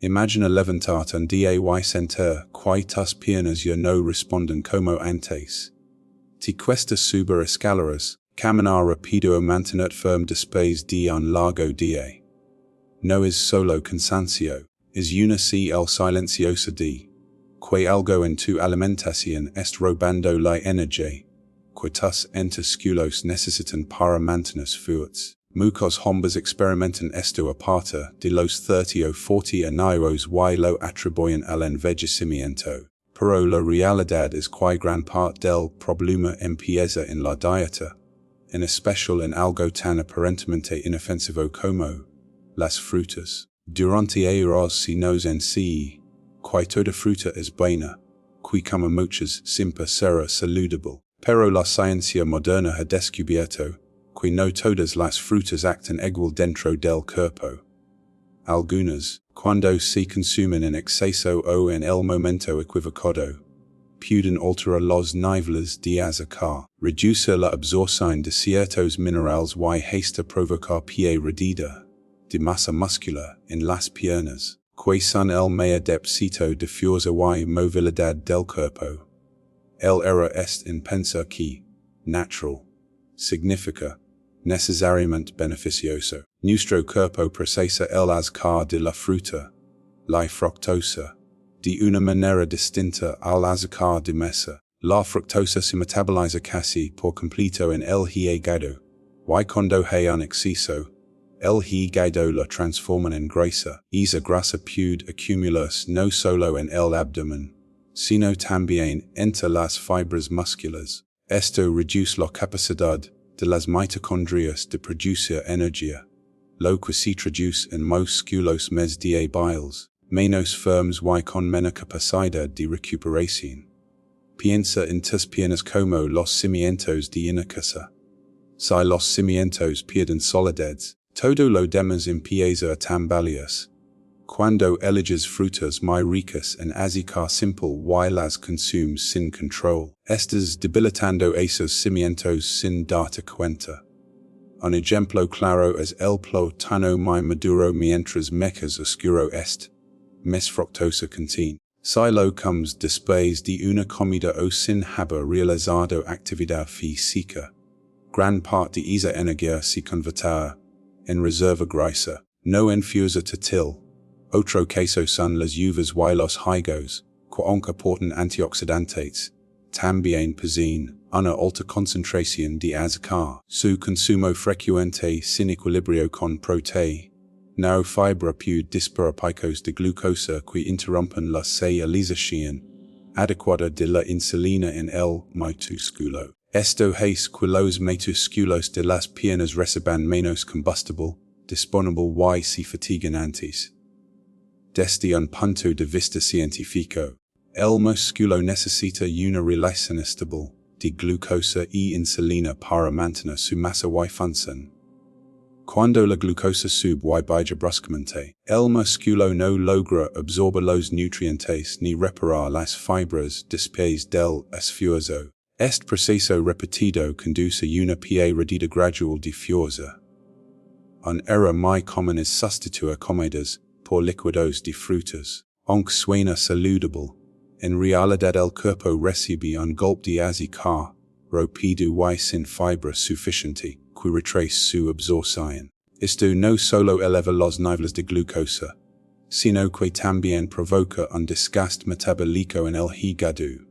Imagina levantar un día y sentir que tus piernas ya no responden como antes. Te cuesta subir escaleras, caminar rápido o mantener firme después de un largo día. No es solo cansancio, es una señal silenciosa de que algo en tu alimentación está robando la energía que tus intestinos necesitan para mantenerse fuertes. Muchos hombres experimentan esto a partir de los 30 o 40 años y lo atribuyen al envejecimiento. Pero la realidad es que gran parte del problema empieza en la dieta, en especial en algo tan aparentemente inofensivo como las frutas. Durante años se nos enseña que toda fruta es buena, que comer muchas siempre será saludable. Pero la ciencia moderna ha descubierto que no todas las frutas actan igual dentro del cuerpo. Algunas, cuando se consumen en exceso o en el momento equivocado, pueden alterar los niveles de azúcar, reducir la absorción de ciertos minerales y hasta provocar pérdida de masa muscular en las piernas, que son el mayor depósito de fuerza y movilidad del cuerpo. El error está en pensar que natural significa necesariamente beneficioso. Nuestro cuerpo procesa el azúcar de la fruta, la fructosa, de una manera distinta al azúcar de mesa. La fructosa se metaboliza casi por completo en el hígado, y cuando hay un exceso, el hígado la transforma en grasa. Esa grasa puede acumularse no solo en el abdomen, sino también entre las fibras musculares. Esto reduce la capacidad de las mitocondrias de producir energía, lo que se traduce en músculos más débiles, menos firmes y con menos capacidad de recuperación. Piensa en tus piernas como los cimientos de una casa. Si los cimientos pierden solidez, todo lo demás empieza a tambalearse. Cuando eliges frutas muy ricas en azúcar simple y las consumes sin control, estás debilitando esos cimientos sin darte cuenta. Un ejemplo claro es el plátano muy maduro mientras más oscuro más fructosa contiene. Si lo comes después de una comida o sin haber realizado actividad física, gran parte de esa energía se convertirá en reserva grasa, no en fuerza total. Otro caso son las uvas y los higos, que aunque portan antioxidantes, también poseen una alta concentración de azúcar. Su consumo frecuente sin equilibrio con proteína, no fibra puede disparar picos de glucosa que interrumpen la señalización adecuada de la insulina en el músculo. Esto hace que los músculos de las piernas reciban menos combustible disponible y se fatigan antes. Desde un punto de vista científico, el músculo necesita una relación estable de glucosa y insulina para mantener su masa y función. Cuando la glucosa sube y baja bruscamente, el músculo no logra absorber los nutrientes ni reparar las fibras después del esfuerzo. Este proceso repetido conduce a una pérdida gradual de fuerza. Un error muy común es sustituir comidas por líquidos de frutas. Aunque suena saludable, en realidad el cuerpo recibe un golpe de azúcar rápido y sin fibra suficiente que retrasa su absorción. Esto no solo eleva los niveles de glucosa, sino que también provoca un desgaste metabólico en el hígado.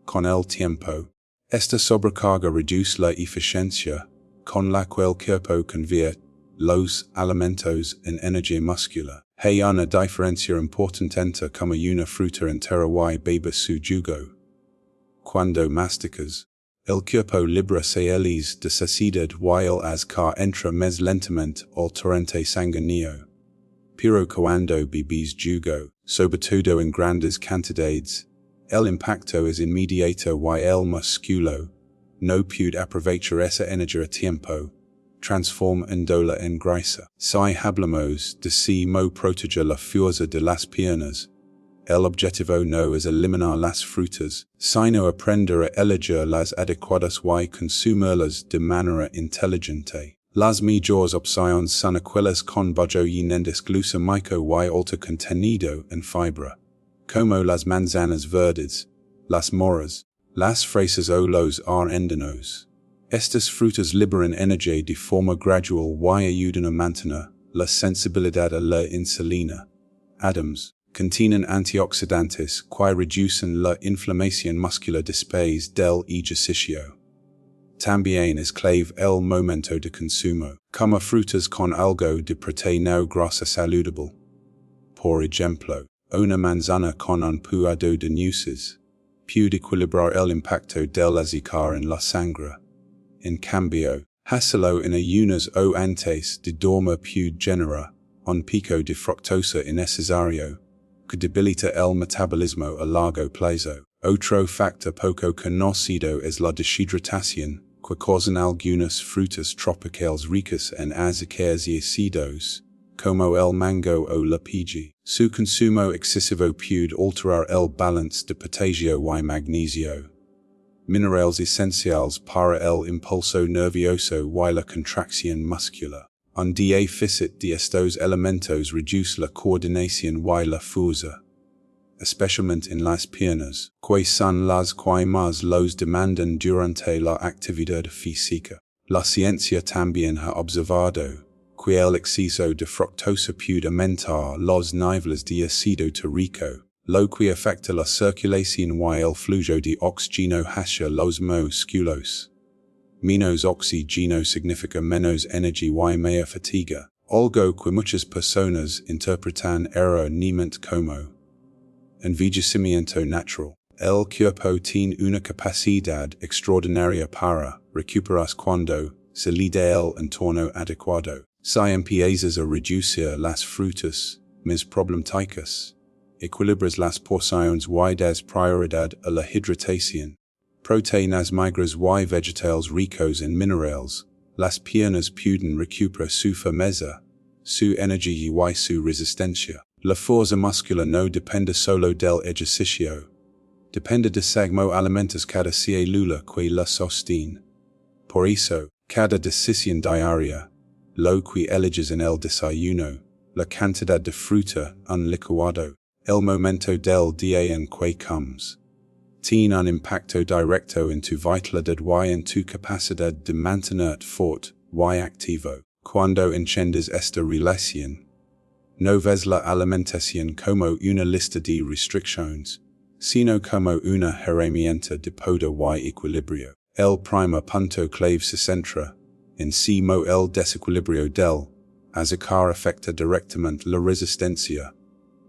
Con el tiempo, esta sobrecarga reduce la eficiencia con la que el cuerpo convierte los alimentos en energía muscular. Hay una diferencia importante entre comer una fruta entera y beber su jugo. Cuando masticas, el cuerpo libera señales de saciedad y el azúcar entra más lentamente al torrente sanguíneo. Pero cuando bebes jugo, sobre todo en grandes cantidades, el impacto es inmediato y el músculo no puede aprovechar esa energía a tiempo, transformándola en grasa. Si hablamos de cómo proteger la fuerza de las piernas, el objetivo no es eliminar las frutas, sino aprender a elegir las adecuadas y consumirlas de manera inteligente. Las mejores opciones son aquellas con bajo índice glucémico y alto contenido en fibra, como las manzanas verdes, las moras, las fresas o los arándanos. Estas frutas liberan energía de forma gradual y ayudan a mantener la sensibilidad a la insulina. Además, contienen antioxidantes que reducen la inflamación muscular después del ejercicio. También es clave el momento de consumo. Coma frutas con algo de proteína o grasa saludable. Por ejemplo, una manzana con un puñado de nueces puede equilibrar el impacto del azúcar en la sangre. En cambio, hacerlo en ayunas o antes de dormir puede generar un pico de fructosa innecesario que debilita el metabolismo a largo plazo. Otro factor poco conocido es la deshidratación que causan algunas frutas tropicales ricas en azúcares y ácidos, como el mango o la piña. Su consumo excesivo puede alterar el balance de potasio y magnesio, minerales esenciales para el impulso nervioso y la contracción muscular. Un déficit de estos elementos reduce la coordinación y la fuerza, especialmente en las piernas, que son las que más los demandan durante la actividad física. La ciencia también ha observado que el exceso de fructosa puede aumentar los niveles de ácido tárico, lo que afecta la circulación y el flujo de oxígeno hacia los músculos. Menos oxígeno significa menos energía y mayor fatiga, algo que muchas personas interpretan erróneamente como envejecimiento natural. El cuerpo tiene una capacidad extraordinaria para recuperarse cuando se le da el entorno adecuado. Si empiezas a reducir las frutas más problemáticas, equilibras las porciones y das prioridad a la hidratación, proteínas magras y vegetales ricos en minerales, las piernas pueden recuperar su firmeza, su energía y su resistencia. La fuerza muscular no depende solo del ejercicio, depende de segmo alimentos cada célula que la sostiene. Por eso, cada decisión diaria, lo que eliges en el desayuno, la cantidad de fruta, un licuado, el momento del día en que comes, tiene un impacto directo en tu vitalidad y en tu capacidad de mantenerte fuerte y activo. Cuando entiendes esta relación, no ves la alimentación como una lista de restricciones, sino como una herramienta de poder y equilibrio. El primer punto clave se centra en cómo el desequilibrio del azúcar afecta directamente la resistencia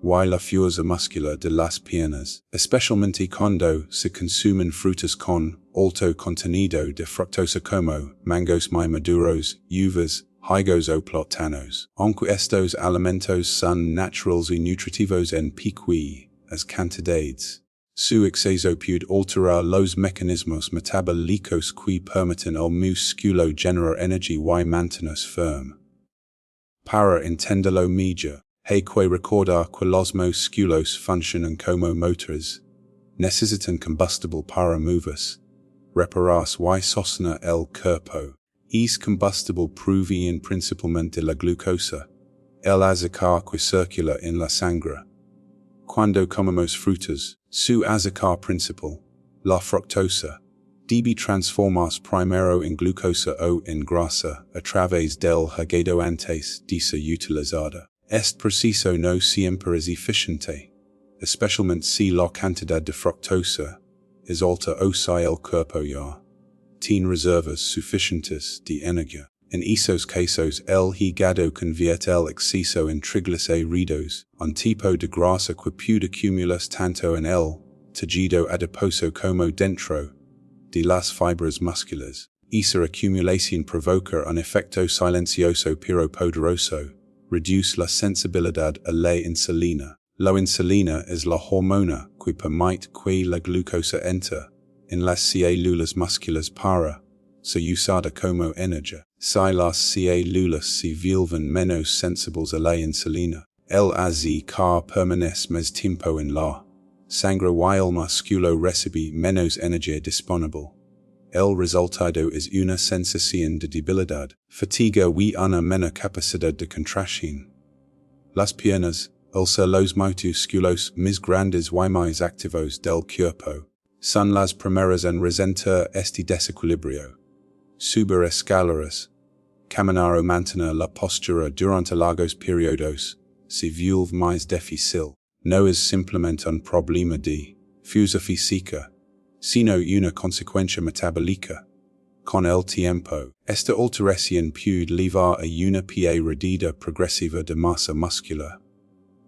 y la fuerza muscular de las piernas, especialmente cuando se consumen frutas con alto contenido de fructosa como mangos muy maduros, uvas, higos o plátanos. Aunque estos alimentos son naturales y nutritivos en pequeñas cantidades, su exceso puede alterar los mecanismos metabólicos que permiten al músculo generar energía y mantenerse firme. Para entenderlo mejor, hay que recordar que los músculos funcionan como motores, necesitan combustible para moverse, repararse y sostener el cuerpo. Es combustible proviene principalmente de la glucosa, el azúcar que circula en la sangre. Cuando comemos frutas, su azúcar principal, la fructosa, debe transformarse primero en glucosa o en grasa a través del hígado antes de ser utilizada. Este proceso no siempre es eficiente, especialmente si la cantidad de fructosa es alta o si el cuerpo ya tiene reservas suficientes de energía. En esos casos el hígado convierte el exceso en triglicéridos, un tipo de grasa que puede acumularse tanto en el tejido adiposo como dentro de las fibras musculares. Esa acumulación provoca un efecto silencioso pero poderoso, reduce la sensibilidad a la insulina. La insulina es la hormona que permite que la glucosa entre en las células musculares para ser usada como energía. Si las células se vuelven menos sensibles a la insulina, el azúcar permanece más tiempo en la sangre y el músculo recibe menos energía disponible. El resultado es una sensación de debilidad, fatiga y una menor capacidad de contracción. Las piernas, los músculos más grandes y más activos del cuerpo, son las primeras en resentir este desequilibrio. Subir escaleras, caminar o mantener la postura durante largos periodos se vuelve más difícil. No es simplemente un problema de fuerza física, sino una consecuencia metabólica. Con el tiempo, esta alteración puede llevar a una pérdida progresiva de masa muscular,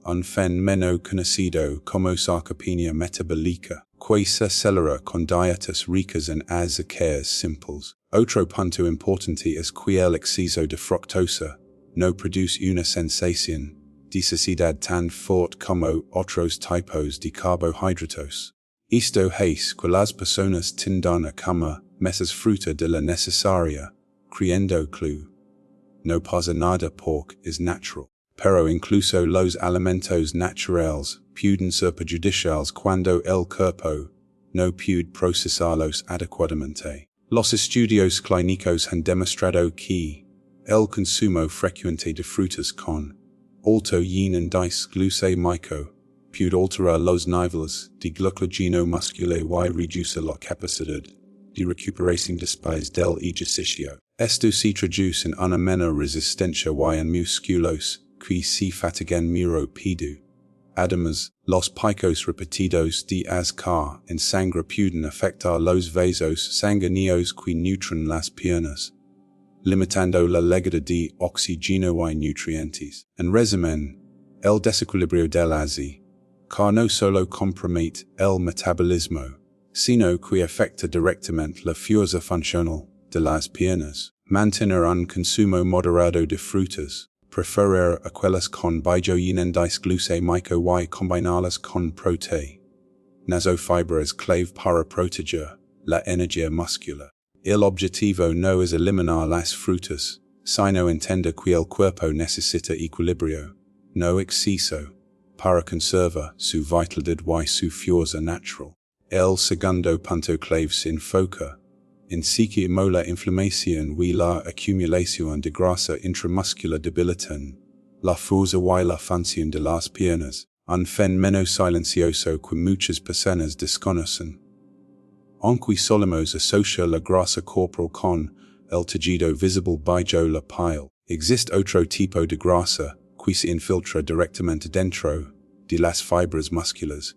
un fenómeno conocido como sarcopenia metabólica, que se acelera con dietas ricas en azúcares simples. Otro punto importante es que el exceso de fructosa no produce una sensación de saciedad tan fuerte como otros tipos de carbohidratos. Esto hace que las personas tiendan a comer menos fruta de la necesaria, creyendo que no pasa nada porque es natural. Pero incluso los alimentos naturales pueden ser perjudiciales cuando el cuerpo no puede procesarlos adecuadamente. Los estudios clínicos han demostrado que el consumo frecuente de frutas con alto índice glucémico puede alterar los niveles de glucógeno muscular y reducir la capacidad de recuperación después del ejercicio. Esto se traduce en una menor resistencia y en músculos que se fatigan muy rápido. Además, los picos repetidos de azúcar en sangre pueden afectar los vasos sanguíneos que nutren las piernas, limitando la llegada de oxígeno y nutrientes. En resumen, el desequilibrio del azúcar no solo compromete el metabolismo, sino que afecta directamente la fuerza funcional de las piernas. Mantener un consumo moderado de frutas, preferir aquellas con bajo índice glucémico y combinarlas con proteínas o fibras clave para proteger la energía muscular. El objetivo no es eliminar las frutas, sino entender que el cuerpo necesita equilibrio, no exceso, para conservar su vitalidad y su fuerza natural. El segundo punto clave se enfoca en que la inflamación y la acumulación de grasa intramuscular debilitan la fuerza y la función de las piernas, un fenómeno silencioso que muchas personas desconocen. Aunque solemos asociar la grasa corporal con el tejido visible bajo la piel, existe otro tipo de grasa que se infiltra directamente dentro de las fibras musculares.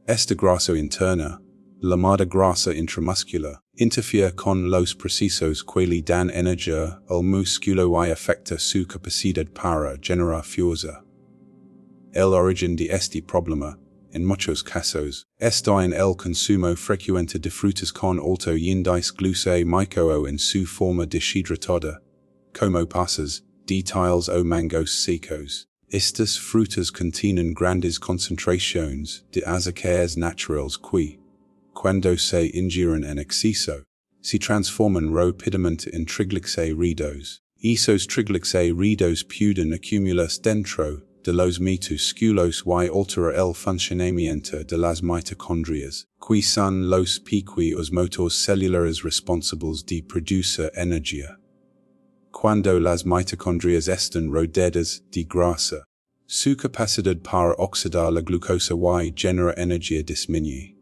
Esta grasa interna, llamada grasa intramuscular, interfiere con los procesos que le dan energía al músculo y afecta su capacidad para generar fuerza. El origen de este problema, en muchos casos, está en el consumo frecuente de frutas con alto índice glucémico o en su forma deshidratada, como pasas, de o mangos secos. Estas frutas contienen grandes concentraciones de azúcares naturales que, cuando se ingieren en exceso, se transforman rápidamente en triglicéridos. Esos triglicéridos pueden acumularse dentro de los músculos y alterar el funcionamiento de las mitocondrias, que son los pequeños motores celulares responsables de producir energía. Cuando las mitocondrias están rodeadas de grasa, su capacidad para oxidar la glucosa y generar energía disminuye.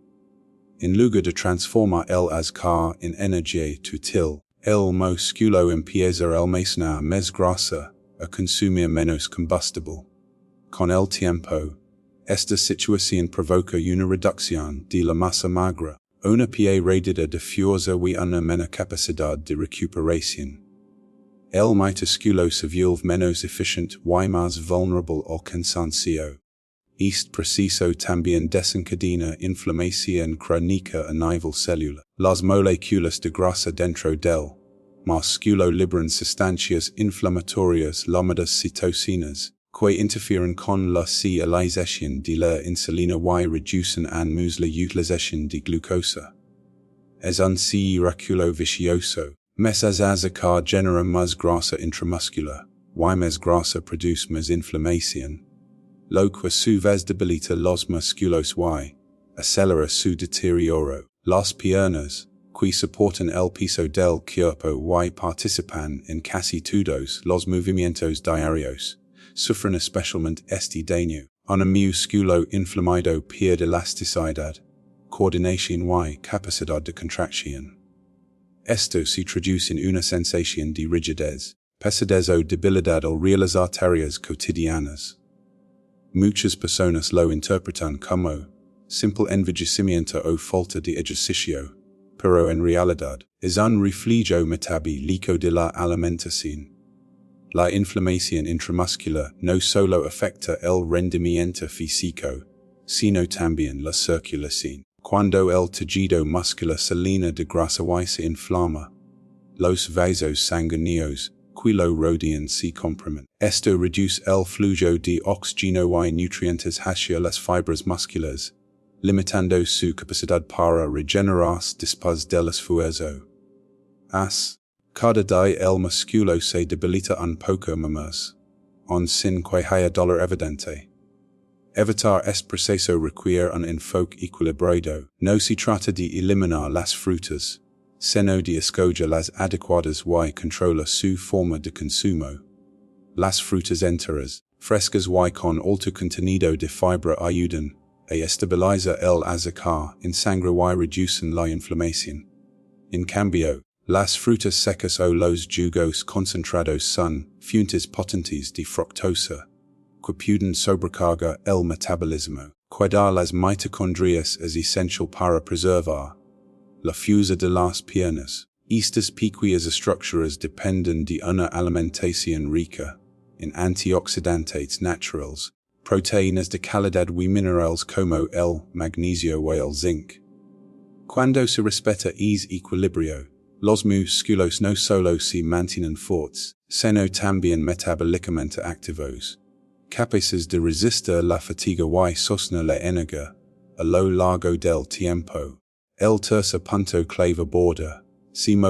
En lugar de transformar el azúcar en energía útil, el músculo empieza a almacenar más grasa, a consumir menos combustible. Con el tiempo, esta situación provoca una reducción de la masa magra, una pérdida de fuerza y una menor capacidad de recuperación. El músculo se vuelve menos eficiente y más vulnerable al cansancio. Este proceso también desencadena inflamación crónica a nivel celular. Las moléculas de grasa dentro del músculo liberan sustancias inflamatorias llamadas citocinas, que interfieren con la señalización de la insulina y reducen aún más la utilización de glucosa. Es un círculo vicioso. Más azúcar genera más grasa intramuscular, y más grasa produce más inflamación, lo que a su vez debilita los músculos y acelera su deterioro. Las piernas, qui soportan el piso del cuerpo y participan en casi todos los movimientos diarios, sufren especialmente este daño. Una musculo inflamado pierde elasticidad, coordinación y capacidad de contracción. Esto se traduce en una sensación de rigidez, pesadez o debilidad al realizar tareas cotidianas. Muchas personas lo interpretan como simple envejecimiento o falta de ejercicio, pero en realidad es un reflejo metabólico de la alimentación. La inflamación intramuscular no solo afecta el rendimiento físico, sino también la circulación. Cuando el tejido muscular se llena de grasa y se inflama, los vasos sanguíneos que lo rodean se comprimen. Esto reduce el flujo de oxígeno y nutrientes hacia las fibras musculares, limitando su capacidad para regenerarse después del esfuerzo. Cada día el músculo se debilita un poco más, sin que haya dolor evidente. Evitar este proceso requiere un enfoque equilibrado. No se trata de eliminar las frutas, sino de escoger las adecuadas y controlar su forma de consumo. Las frutas enteras, frescas y con alto contenido de fibra ayudan a estabilizar el azúcar en sangre y reducen la inflamación. En cambio, las frutas secas o los jugos concentrados son fuentes potentes de fructosa, que pueden sobrecargar el metabolismo. Cuidar las mitocondrias es esencial para preservar la fuerza de las piernas. Estas pequeñas estructuras dependen de una alimentación rica en antioxidantes naturales, proteínas de calidad y minerales como el magnesio y el zinc. Cuando se respeta ese equilibrio, los músculos no solo se mantienen fuertes, sino también metabólicamente activos, capaces de resistir la fatiga y sostener la energía a lo largo del tiempo. El tercer punto clave aborda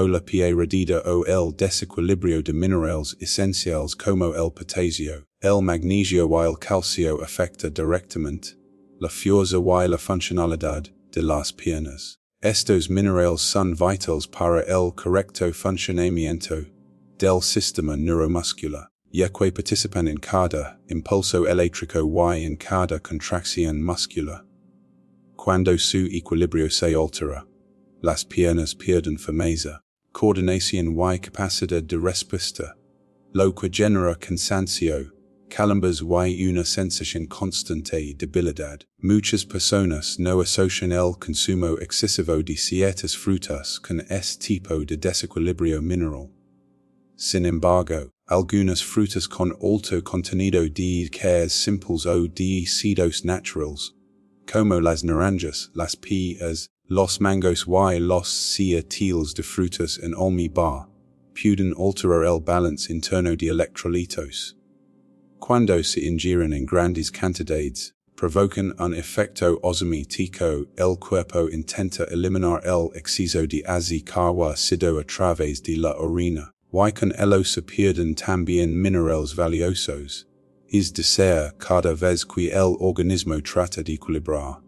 la pérdida o el desequilibrio de minerales esenciales como el potasio, el magnesio y el calcio afecta directamente la fuerza y la funcionalidad de las piernas. Estos minerales son vitales para el correcto funcionamiento del sistema neuromuscular, ya que participan en cada impulso eléctrico y en cada contracción muscular. Cuando su equilibrio se altera, las piernas pierden firmeza, coordinación y capacidad de respuesta, lo que genera cansancio, calambres y una sensación constante de debilidad. Muchas personas no asocian el consumo excesivo de ciertas frutas con este tipo de desequilibrio mineral. Sin embargo, algunas frutas con alto contenido de azúcares simples o de ácidos naturales, como las naranjas, las peras, los mangos y los cítricos de frutas en almíbar, pueden alterar el balance interno de electrolitos. Cuando se ingieren en grandes cantidades, provocan un efecto osmotítico. El cuerpo intenta eliminar el exceso de azúcar y ácido a través de la orina, y con ello se pierden también minerales valiosos. Es decir, cada vez que el organismo trata de equilibrar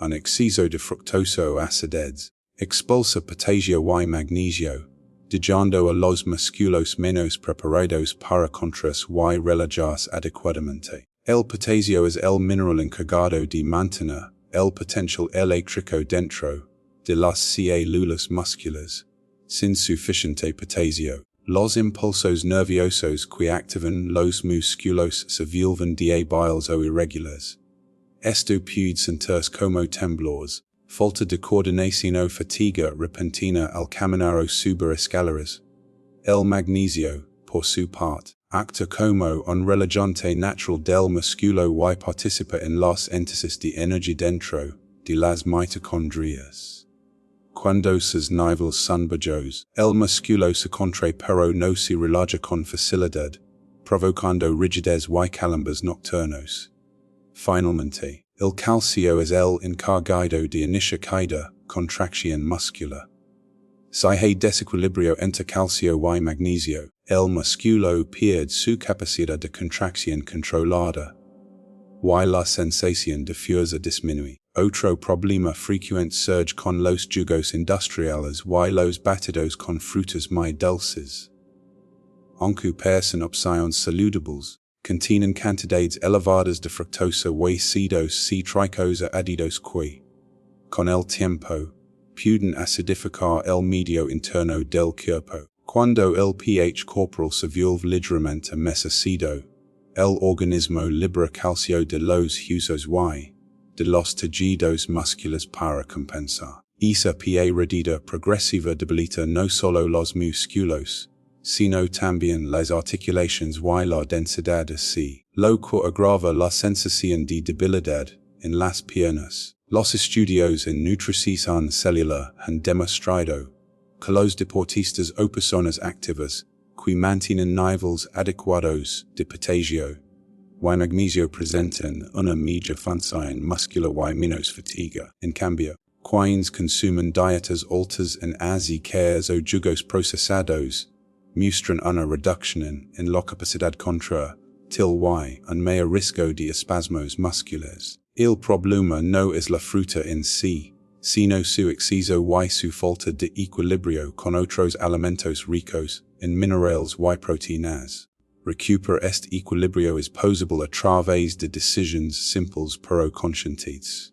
un exceso de fructosa o acidez, expulsa potasio y magnesio, dejando a los músculos menos preparados para contraerse y relajarse adecuadamente. El potasio es el mineral encargado de mantener el potencial eléctrico dentro de las células musculares. Sin suficiente potasio, los impulsos nerviosos que activan los músculos se vuelven débiles o irregulares. Esto puede sentirse como temblores, falta de coordinación o fatiga repentina al caminar o subir escaleras. El magnesio, por su parte, actúa como un relajante natural del músculo y participa en la síntesis de energía dentro de las mitocondrias. Cuando sus niveles son bajos, el músculo se contrae pero no se relaja con facilidad, provocando rigidez y calambres nocturnos. Finalmente, el calcio es el encargado de iniciar cada contracción muscular. Si hay desequilibrio entre calcio y magnesio, el músculo pierde su capacidad de contracción controlada, y la sensación de fuerza disminuye. Otro problema frecuente surge con los jugos industriales y los batidos con frutas muy dulces. Aunque parecen opciones saludables, contienen cantidades elevadas de fructosa y ácidos cítricos adidos que, con el tiempo, pueden acidificar el medio interno del cuerpo. Cuando el pH corporal se vuelve ligeramente más ácido, el organismo libera calcio de los huesos y de los tejidos musculares para compensar. Esa pérdida progresiva debilita no solo los músculos, sino también las articulaciones y la densidad así, lo que agrava la sensación de debilidad en las piernas. Los estudios en nutrición celular han demostrado que los deportistas o personas activas que mantienen niveles adecuados de potasio y magnesio presentan una mayor función muscular y menos fatiga. En cambio, quienes consumen dietas altas en azúcares o jugos procesados muestran una reducción en la capacidad contra til y un mayor riesgo de espasmos musculares. El problema no es la fruta en sí, sino su exceso y su falta de equilibrio con otros alimentos ricos en minerales y proteínas. Recuperar este equilibrio es posible a través de decisiones simples pero conscientes.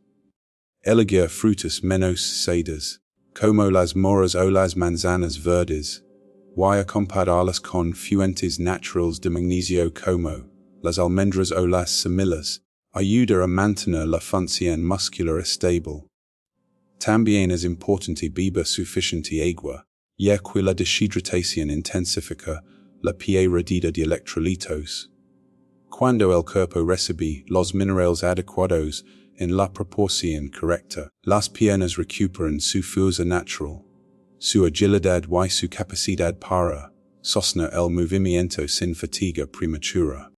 Elegir frutas menos ácidas, como las moras o las manzanas verdes, y acompañarlas con fuentes naturales de magnesio como las almendras o las semillas, ayuda a mantener la función muscular estable. También es importante beber suficiente agua, ya que la deshidratación intensifica la pérdida de electrolitos. Cuando el cuerpo recibe los minerales adecuados en la proporción correcta, las piernas recuperan su fuerza natural, su agilidad y su capacidad para sostener el movimiento sin fatiga prematura.